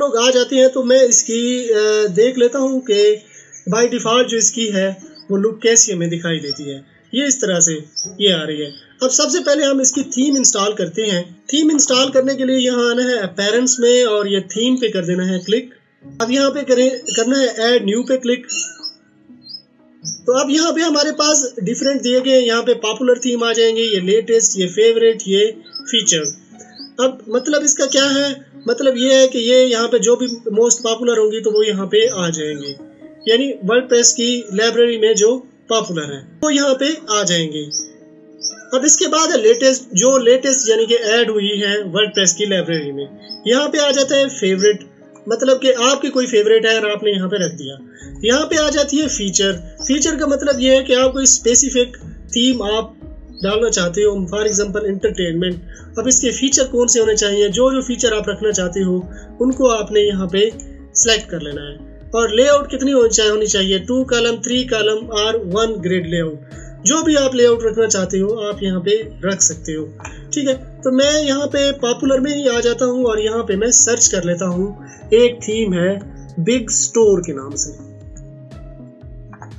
लोग आ जाते हैं तो मैं इसकी देख लेता हूँ कि बाय डिफ़ॉल्ट जो इसकी है वो लुक कैसी हमें दिखाई देती है। ये इस तरह से ये आ रही है। अब सबसे पहले हम इसकी थीम इंस्टॉल करते हैं। थीम इंस्टॉल करने के लिए यहाँ आना है अपीयरेंस में और ये थीम पे कर देना है क्लिक। अब यहाँ पे करना है ऐड न्यू पे क्लिक। तो अब यहाँ पे हमारे पास डिफरेंट दिए गए, यहाँ पे पॉपुलर थीम आ जाएंगे, ये लेटेस्ट, ये फेवरेट, ये फीचर। अब मतलब इसका क्या है, मतलब ये है कि ये यहाँ पे जो भी मोस्ट पॉपुलर होंगी तो वो यहाँ पे आ जाएंगी, यानी वर्डप्रेस की लाइब्रेरी में जो पॉपुलर है वो यहाँ पे आ जाएंगे। अब इसके बाद है लेटेस्ट, जो लेटेस्ट यानी कि ऐड हुई है वर्डप्रेस की लाइब्रेरी में। यहाँ पे आ जाता है फेवरेट, मतलब कि आपकी कोई फेवरेट है और आपने यहाँ पे रख दिया। यहाँ पे आ जाती है फीचर। फीचर का मतलब ये है कि आप कोई स्पेसिफिक थीम आप डालना चाहते हो, फॉर एग्जांपल एंटरटेनमेंट। अब इसके फीचर कौन से होने चाहिए, जो फीचर आप रखना चाहते हो उनको आपने यहाँ पे सिलेक्ट कर लेना है। और लेआउट कितनी होनी चाहिए, 2 कॉलम, 3 कॉलम और 1 ग्रिड लेआउट। जो भी आप लेआउट रखना चाहते हो आप यहाँ पे रख सकते हो। ठीक है, तो मैं यहाँ पे पॉपुलर में ही आ जाता हूँ और यहाँ पे मैं सर्च कर लेता हूँ। एक थीम है बिग स्टोर के नाम से।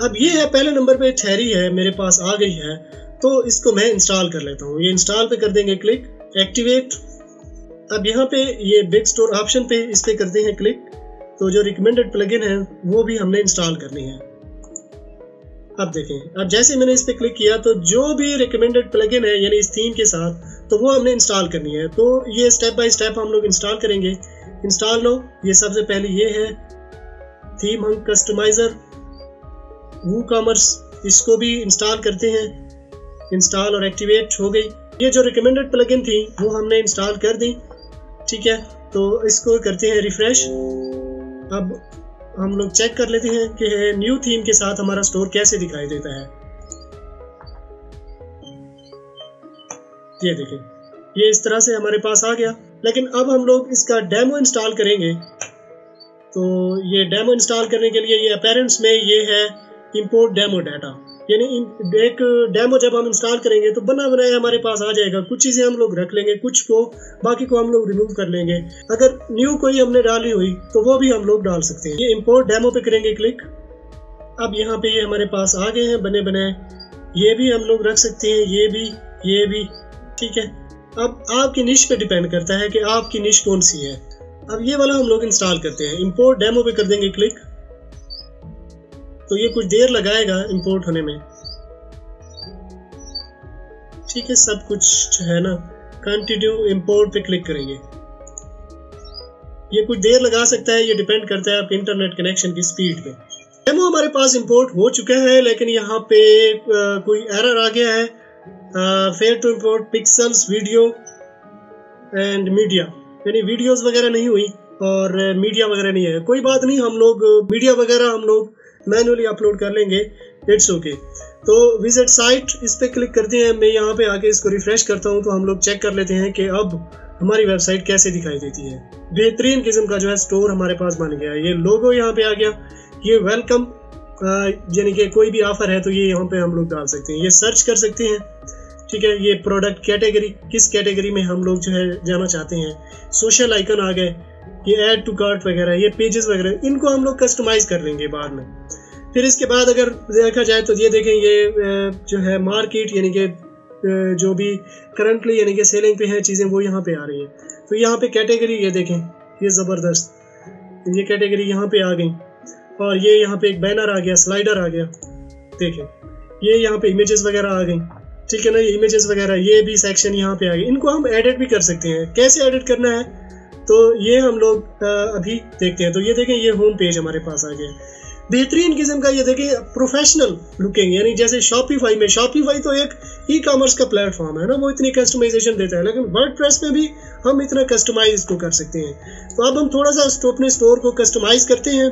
अब ये है पहले नंबर पे, ठहरी है, मेरे पास आ गई है, तो इसको मैं इंस्टॉल कर लेता हूँ। ये इंस्टॉल पे कर देंगे क्लिक, एक्टिवेट। अब यहाँ पे ये बिग स्टोर ऑप्शन पे इस पे करते हैं क्लिक। तो जो रिकमेंडेड प्लगइन है वो भी हमने इंस्टॉल करनी है। अब देखें, अब जैसे मैंने इस पे क्लिक किया तो जो भी रिकमेंडेड प्लगइन है यानी इस थीम के साथ, तो वो हमने इंस्टॉल करनी है। तो ये स्टेप बाय स्टेप हम लोग इंस्टॉल करेंगे। इंस्टॉल नो, ये सबसे पहले ये है थीम हम कस्टमाइजर वूकॉमर्स, इसको भी इंस्टॉल करते हैं। इंस्टॉल और एक्टिवेट हो गई। ये जो रिकमेंडेड प्लगइन थी वो हमने इंस्टॉल कर दी। ठीक है, तो इसको करते हैं रिफ्रेश। अब हम लोग चेक कर लेते हैं कि न्यू थीम के साथ हमारा स्टोर कैसे दिखाई देता है। ये देखें, ये इस तरह से हमारे पास आ गया। लेकिन अब हम लोग इसका डेमो इंस्टॉल करेंगे। तो ये डेमो इंस्टॉल करने के लिए ये अपीयरेंस में ये है इंपोर्ट डेमो डाटा, यानी एक डेमो जब हम इंस्टॉल करेंगे तो बना बनाया हमारे पास आ जाएगा। कुछ चीज़ें हम लोग रख लेंगे, कुछ को बाकी को हम लोग रिमूव कर लेंगे। अगर न्यू कोई हमने डाली हुई तो वो भी हम लोग डाल सकते हैं। ये इंपोर्ट डेमो पे करेंगे क्लिक। अब यहाँ पे ये हमारे पास आ गए हैं बने बनाए। ये भी हम लोग रख सकते हैं, ये भी। ठीक है, अब आपकी निश पे डिपेंड करता है कि आपकी निश कौन सी है। अब ये वाला हम लोग इंस्टॉल करते हैं। इंपोर्ट डेमो पे कर देंगे क्लिक। तो ये कुछ देर लगाएगा इंपोर्ट होने में। ठीक है, सब कुछ जो है ना, कंटिन्यू इंपोर्ट पे क्लिक करेंगे। ये कुछ देर लगा सकता है, ये डिपेंड करता है आपके इंटरनेट कनेक्शन की स्पीड पे। डेमो हमारे पास इंपोर्ट हो चुका है, लेकिन यहाँ पे कोई एरर आ गया है। Fail to import pixels video and media, यानी वीडियोस वगैरह नहीं हुई और मीडिया वगैरह नहीं है। कोई बात नहीं, हम लोग मीडिया वगैरह हम लोग मैनुअली अपलोड कर लेंगे, इट्स ओके। तो विजिट साइट इस पे क्लिक करते हैं। मैं यहाँ पे आके इसको रिफ्रेश करता हूँ तो हम लोग चेक कर लेते हैं कि अब हमारी वेबसाइट कैसे दिखाई देती है। बेहतरीन किस्म का जो है स्टोर हमारे पास बन गया है। ये लोगो यहाँ पे आ गया, ये वेलकम, यानी कि कोई भी ऑफर है तो ये यहाँ पे हम लोग डाल सकते हैं। ये सर्च कर सकते हैं। ठीक है, ये प्रोडक्ट कैटेगरी, किस कैटेगरी में हम लोग जो है जाना चाहते हैं। सोशल आइकन आ गए, ये ऐड टू कार्ट वगैरह, ये पेजेस वगैरह, इनको हम लोग कस्टमाइज कर लेंगे बाद में। फिर इसके बाद अगर देखा जाए तो ये देखें, ये जो है मार्केट, यानी कि जो भी करंटली यानी कि सेलिंग पे है चीज़ें वो यहाँ पे आ रही हैं। तो यहाँ पे कैटेगरी, ये देखें, ये ज़बरदस्त, ये कैटेगरी यहाँ पे आ गई। और ये यहाँ पे एक बैनर आ गया, स्लाइडर आ गया, देखें, ये यहाँ पे इमेजेस वगैरह आ गई। ठीक है ना, ये इमेजेस वगैरह, ये भी सेक्शन यहाँ पे आ गई। इनको हम एडिट भी कर सकते हैं। कैसे एडिट करना है तो ये हम लोग अभी देखते हैं। तो ये देखें, ये होम पेज हमारे पास आ गया, बेहतरीन किस्म का। ये देखें, प्रोफेशनल लुकिंग, यानी जैसे शॉपिफाई में, शॉपिफाई तो एक ई कॉमर्स का प्लेटफॉर्म है ना, वो इतनी कस्टमाइजेशन देता है, लेकिन वर्डप्रेस में भी हम इतना कस्टमाइज इसको कर सकते हैं। तो अब हम थोड़ा सा अपने स्टोर को कस्टमाइज करते हैं।